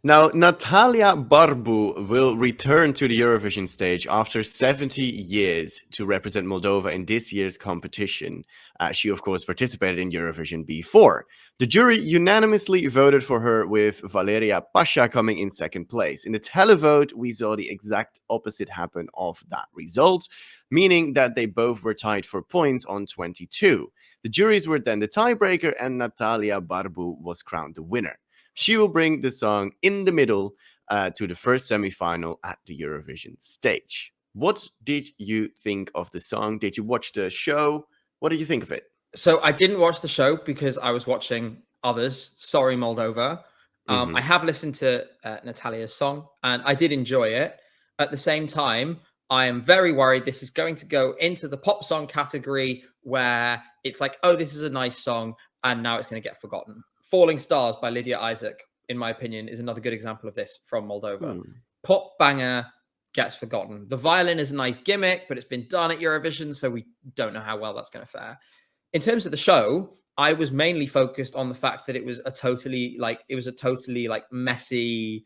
Now, Natalia Barbu will return to the Eurovision stage after 70 years to represent Moldova in this year's competition. She, of course, participated in Eurovision before. The jury unanimously voted for her, with Valeria Pasha coming in second place. In the televote, we saw the exact opposite happen of that result, meaning that they both were tied for points on 22. The juries were then the tiebreaker, and Natalia Barbu was crowned the winner. She will bring the song In the Middle to the first semi-final at the Eurovision stage. What did you think of the song? Did you watch the show? What did you think of it? So I didn't watch the show because I was watching others. Sorry, Moldova. I have listened to Natalia's song and I did enjoy it. At the same time, I am very worried this is going to go into the pop song category where it's like, oh, this is a nice song, and now it's going to get forgotten. Falling Stars by Lydia Isaac, in my opinion, is another good example of this from Moldova. Pop banger gets forgotten. The violin is a nice gimmick, but it's been done at Eurovision, so we don't know how well that's going to fare. In terms of the show, I was mainly focused on the fact that it was a totally messy,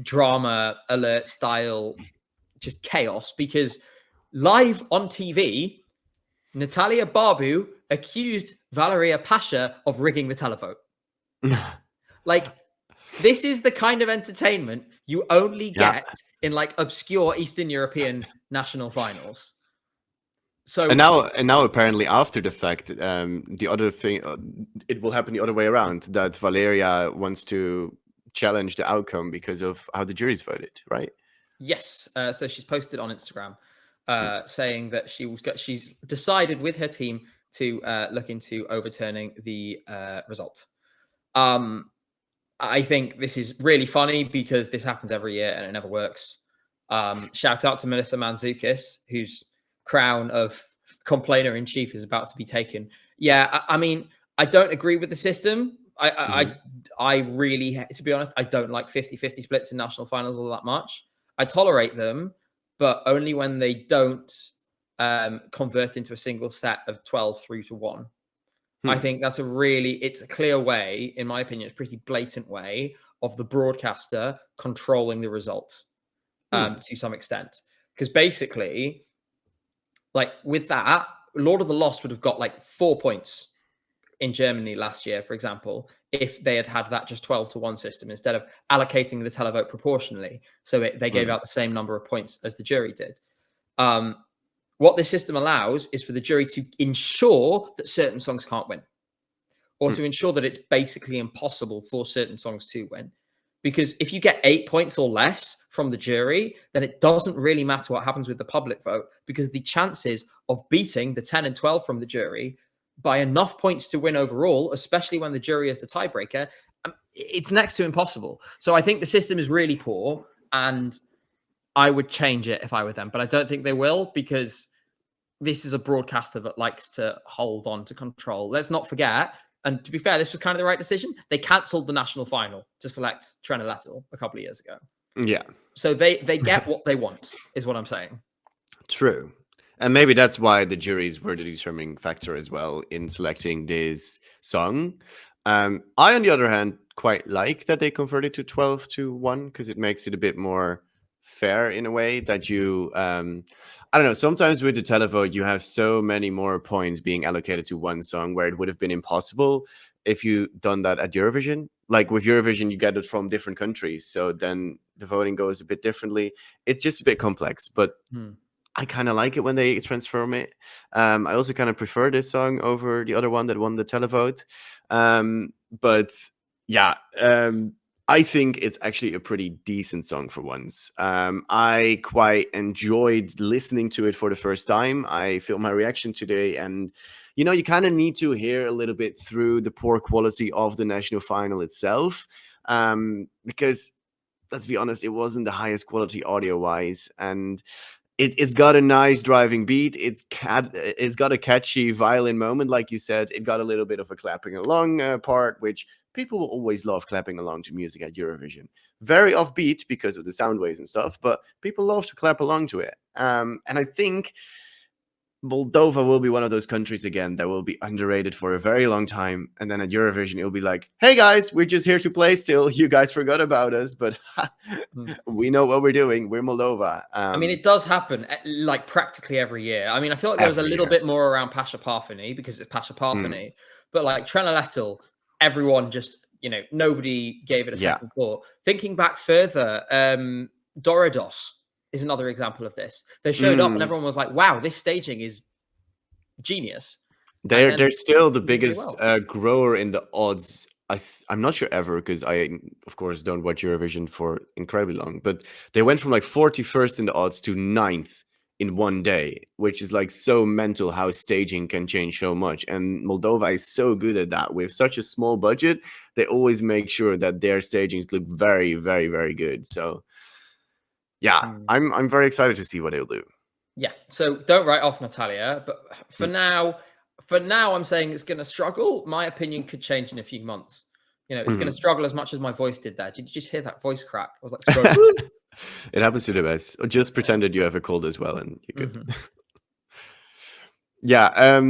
drama alert style, just chaos, because live on TV, Natalia Barbu accused Valeria Pasha of rigging the televote. Like, this is the kind of entertainment you only get in like obscure Eastern European national finals. So and now apparently after the fact, the other thing, it will happen the other way around, that Valeria wants to challenge the outcome because of how the juries voted, right? Yes. So she's posted on Instagram saying that she's decided with her team to look into overturning the result. I think this is really funny because this happens every year and it never works. Shout out to Melissa Mantzoukas, whose crown of complainer in chief is about to be taken. Yeah, I mean, I don't agree with the system. I really, to be honest, I don't like 50-50 splits in national finals all that much. I tolerate them, but only when they don't convert into a single set of 12 through to 1. I think that's it's a clear way, in my opinion, a pretty blatant way of the broadcaster controlling the result to some extent. Because basically, like with that, Lord of the Lost would have got like 4 points in Germany last year, for example, if they had that just 12-1 system instead of allocating the televote proportionally. So they gave out the same number of points as the jury did. What this system allows is for the jury to ensure that certain songs can't win, or to ensure that it's basically impossible for certain songs to win. Because if you get 8 points or less from the jury, then it doesn't really matter what happens with the public vote, because the chances of beating the 10 and 12 from the jury by enough points to win overall, especially when the jury is the tiebreaker, it's next to impossible. So I think the system is really poor, and I would change it if I were them, but I don't think they will, because this is a broadcaster that likes to hold on to control. Let's not forget, and to be fair, this was kind of the right decision. They cancelled the national final to select Trena Lettel a couple of years ago. Yeah. So they get what they want, is what I'm saying. True. And maybe that's why the juries were the determining factor as well in selecting this song. I, on the other hand, quite like that they converted to 12-1, because it makes it a bit more fair in a way that you, I don't know, sometimes with the televote, you have so many more points being allocated to one song where it would have been impossible if you done that at Eurovision. Like with Eurovision, you get it from different countries, so then the voting goes a bit differently. It's just a bit complex, but I kind of like it when they transform it. I also kind of prefer this song over the other one that won the televote. But yeah, I think it's actually a pretty decent song for once. I quite enjoyed listening to it for the first time. I filmed my reaction today, and you know, you kind of need to hear a little bit through the poor quality of the national final itself, because let's be honest, it wasn't the highest quality audio-wise, and it's got a nice driving beat. It's got a catchy violin moment, like you said. It got a little bit of a clapping along part, which people will always love clapping along to music at Eurovision. Very offbeat because of the sound waves and stuff, but people love to clap along to it. And I think Moldova will be one of those countries again that will be underrated for a very long time. And then at Eurovision, it'll be like, hey guys, we're just here to play still. You guys forgot about us, but we know what we're doing. We're Moldova. I mean, it does happen like practically every year. I mean, I feel like there was a Every little year. bit more around Pasha Parfeny because it's Pasha Parfeny, but like Trena, everyone just, nobody gave it a second thought. Thinking back further, Doridos is another example of this. They showed up and everyone was like, wow, this staging is genius. They're still the they did really biggest grower in the odds. I'm not sure ever, because I, of course, don't watch Eurovision for incredibly long, but they went from like 41st in the odds to 9th in one day, which is like so mental how staging can change so much. And Moldova is so good at that. With such a small budget, they always make sure that their stagings look very, very, very good. So yeah, I'm very excited to see what they'll do. Yeah. So don't write off Natalia, but for now, I'm saying it's going to struggle. My opinion could change in a few months. It's going to struggle as much as my voice did there. Did you just hear that voice crack? I was like, it happens to the best. Or just pretend that you have a cold as well, and you could. Yeah.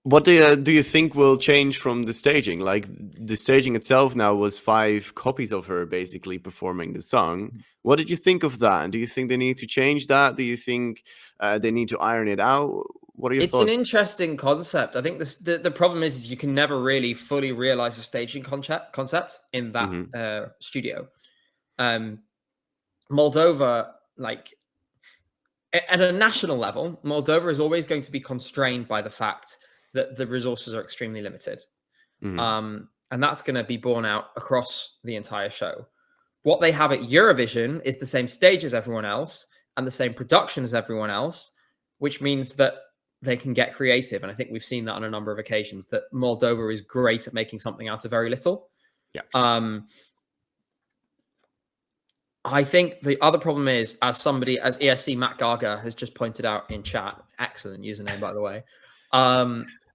What do you think will change from the staging? Like, the staging itself now was 5 copies of her basically performing the song. What did you think of that? And do you think they need to change that? Do you think they need to iron it out? What are your thoughts? It's an interesting concept. I think the problem is you can never really fully realize a staging concept in that studio. Moldova, like at a national level, Moldova is always going to be constrained by the fact that the resources are extremely limited. And that's going to be borne out across the entire show. What they have at Eurovision is the same stage as everyone else and the same production as everyone else, which means that they can get creative. And I think we've seen that on a number of occasions, that Moldova is great at making something out of very little. Yeah. I think the other problem is, as ESC Matt Gaga has just pointed out in chat, excellent username, by the way,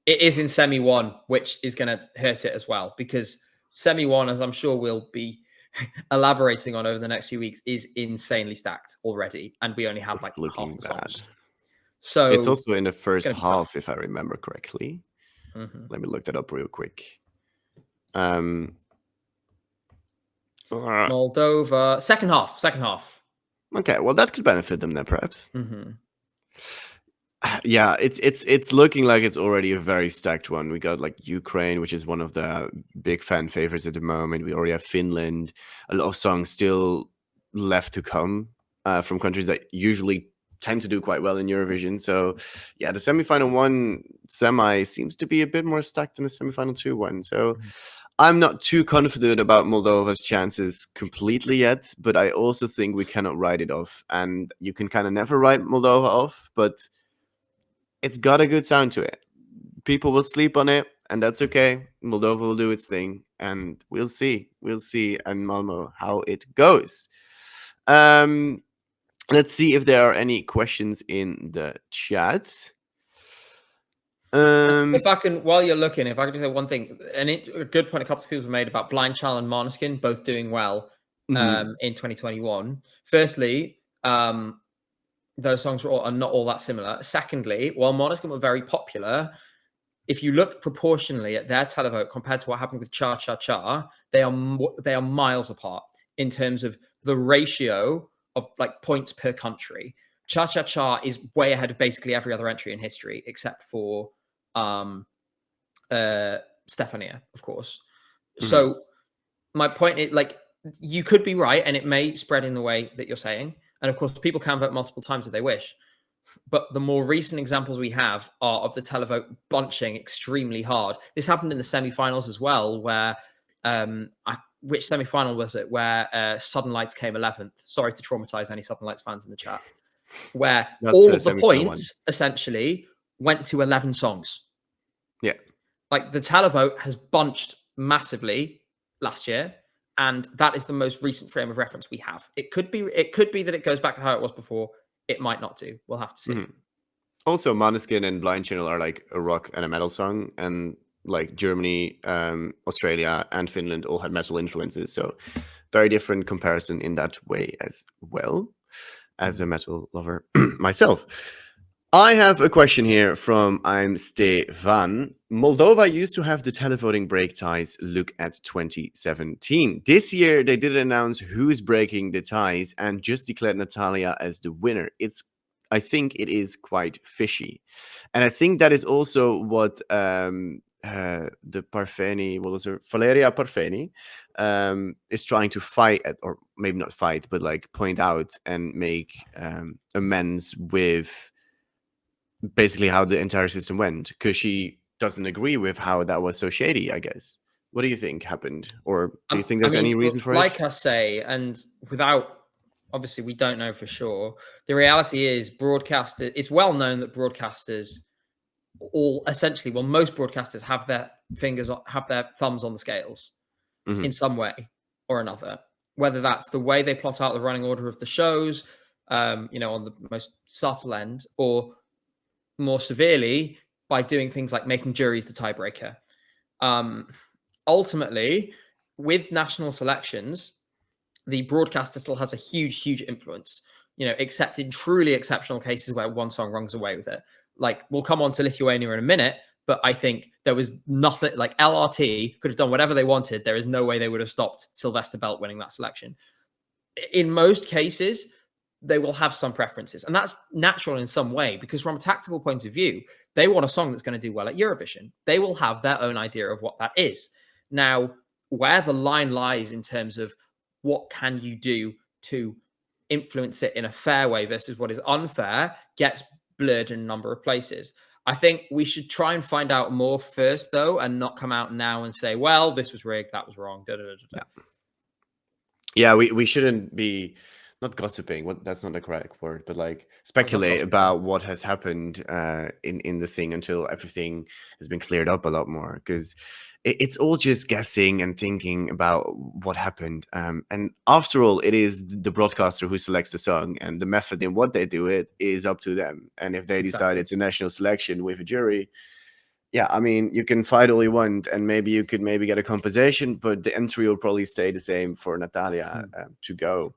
it is in semi-1, which is going to hurt it as well, because semi-1, as I'm sure we'll be elaborating on over the next few weeks, is insanely stacked already, and we only have like half the songs. So it's also in the first half, if I remember correctly. Let me look that up real quick. Moldova, second half. Okay, well, that could benefit them then, perhaps. Yeah, it's looking like it's already a very stacked one. We got like Ukraine, which is one of the big fan favorites at the moment. We already have Finland. A lot of songs still left to come from countries that usually tend to do quite well in Eurovision. So yeah, the semifinal 1 semi seems to be a bit more stacked than the semifinal 2 one. So I'm not too confident about Moldova's chances completely yet, but I also think we cannot write it off. And you can kind of never write Moldova off, but it's got a good sound to it. People will sleep on it, and that's okay. Moldova will do its thing, and we'll see. We'll see in Malmo how it goes. Let's see if there are any questions in the chat. If I can, while you're looking, if I can say one thing, a good point a couple of people have made about Blind Channel and Måneskin both doing well in 2021. Firstly, those songs are not all that similar. Secondly, while Måneskin were very popular, if you look proportionally at their televote compared to what happened with Cha Cha Cha, they are miles apart in terms of the ratio of like points per country. Cha Cha Cha is way ahead of basically every other entry in history, except for Stefania, of course. So my point is, like, you could be right, and it may spread in the way that you're saying. And of course, people can vote multiple times if they wish. But the more recent examples we have are of the televote bunching extremely hard. This happened in the semi-finals as well, where which semi-final was it? Where Southern Lights came 11th. Sorry to traumatize any Southern Lights fans in the chat. Where all of the points essentially went to 11 songs. Yeah. Like, the televote has bunched massively last year, and that is the most recent frame of reference we have. It could be that it goes back to how it was before. It might not do. We'll have to see. Also, Måneskin and Blind Channel are like a rock and a metal song, and like Germany, Australia, and Finland all had metal influences. So very different comparison in that way as well, as a metal lover myself. I have a question here from I'm Stefan. Moldova used to have the televoting break ties. Look at 2017. This year, they didn't announce who's breaking the ties and just declared Natalia as the winner. I think it is quite fishy. And I think that is also what the Parfeni, what was her, Valeria Parfeni, is trying to fight at, or maybe not fight, but like point out and make amends with basically how the entire system went, because she doesn't agree with how that was so shady, I guess. What do you think happened? Or do you think there's any reason for like it? I say, and without, obviously we don't know for sure, the reality is broadcasters, it's well known that broadcasters all essentially, well, most broadcasters have their thumbs on the scales in some way or another, whether that's the way they plot out the running order of the shows, on the most subtle end, or more severely by doing things like making juries the tiebreaker. Ultimately, with national selections, the broadcaster still has a huge influence, except in truly exceptional cases where one song runs away with it. Like, we'll come on to Lithuania in a minute, but I think there was nothing, like LRT could have done whatever they wanted. There is no way they would have stopped Sylvester Belt winning that selection. In most cases, they will have some preferences, and that's natural in some way, because from a tactical point of view, they want a song that's going to do well at Eurovision. They will have their own idea of what that is. Now, where the line lies in terms of what can you do to influence it in a fair way versus what is unfair gets blurred in a number of places. I think we should try and find out more first, though, and not come out now and say, well, this was rigged, that was wrong. Yeah, we shouldn't be, not gossiping. That's not the correct word, but like speculate about what has happened in the thing until everything has been cleared up a lot more, because it's all just guessing and thinking about what happened. And after all, it is the broadcaster who selects the song, and the method in what they do it is up to them. And if they decide it's a national selection with a jury, yeah, I mean, you can fight all you want, and maybe you could get a compensation, but the entry will probably stay the same for Natalia to go.